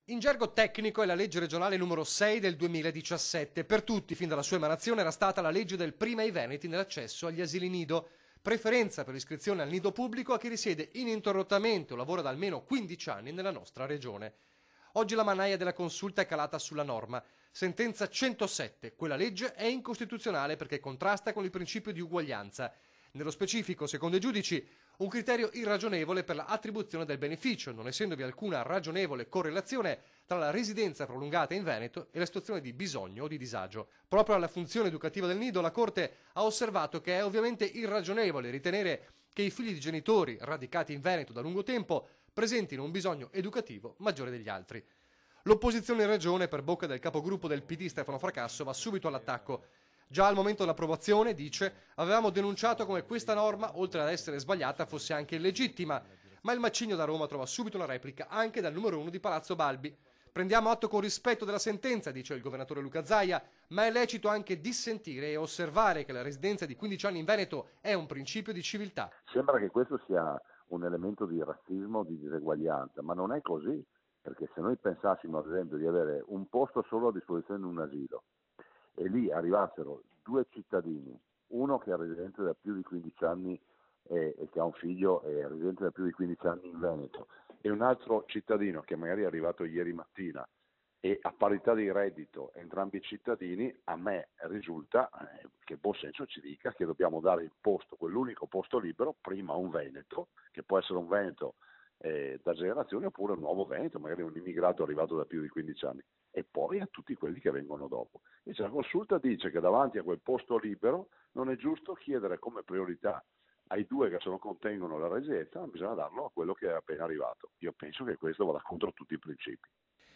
In gergo tecnico è la legge regionale numero 6 del 2017. Per tutti, fin dalla sua emanazione, era stata la legge del prima ai veneti nell'accesso agli asili nido. Preferenza per l'iscrizione al nido pubblico a chi risiede ininterrottamente o lavora da almeno 15 anni nella nostra regione. Oggi la mannaia della consulta è calata sulla norma. Sentenza 107. Quella legge è incostituzionale perché contrasta con il principio di uguaglianza. Nello specifico, secondo i giudici, un criterio irragionevole per l'attribuzione del beneficio, non essendovi alcuna ragionevole correlazione tra la residenza prolungata in Veneto e la situazione di bisogno o di disagio. Proprio alla funzione educativa del nido, la Corte ha osservato che è ovviamente irragionevole ritenere che i figli di genitori radicati in Veneto da lungo tempo presentino un bisogno educativo maggiore degli altri. L'opposizione in regione, per bocca del capogruppo del PD Stefano Fracasso, va subito all'attacco. Già al momento dell'approvazione, dice, avevamo denunciato come questa norma, oltre ad essere sbagliata, fosse anche illegittima, ma il macigno da Roma trova subito una replica anche dal numero 1 di Palazzo Balbi. Prendiamo atto con rispetto della sentenza, dice il governatore Luca Zaia, ma è lecito anche dissentire e osservare che la residenza di 15 anni in Veneto è un principio di civiltà. Sembra che questo sia un elemento di razzismo, di diseguaglianza, ma non è così, perché se noi pensassimo ad esempio di avere un posto solo a disposizione in un asilo e lì arrivassero due cittadini, uno che è residente da più di 15 anni e che ha un figlio e è residente da più di 15 anni in Veneto, e un altro cittadino che magari è arrivato ieri mattina e a parità di reddito entrambi i cittadini, a me risulta che buon senso ci dica che dobbiamo dare il posto, quell'unico posto libero, prima a un Veneto, che può essere un Veneto da generazioni oppure un nuovo Veneto, magari un immigrato arrivato da più di 15 anni, e poi a tutti quelli che vengono dopo. Invece la consulta dice che davanti a quel posto libero non è giusto chiedere come priorità ai due che contengono la residenza, ma bisogna darlo a quello che è appena arrivato. Io penso che questo vada contro tutti i principi.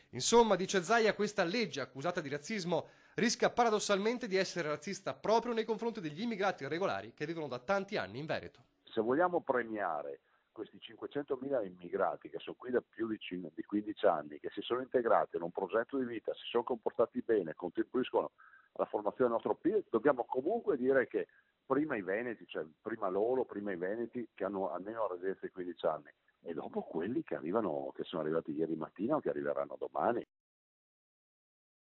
Insomma, dice Zaia, questa legge accusata di razzismo rischia paradossalmente di essere razzista proprio nei confronti degli immigrati irregolari che vivono da tanti anni in Veneto. Se vogliamo premiare questi 500.000 immigrati che sono qui da più di 15 anni, che si sono integrati in un progetto di vita, si sono comportati bene, contribuiscono alla formazione del nostro PIL, dobbiamo comunque dire che prima i veneti, cioè prima loro, prima i veneti che hanno almeno la residenza di 15 anni, e dopo quelli che arrivano, che sono arrivati ieri mattina o che arriveranno domani.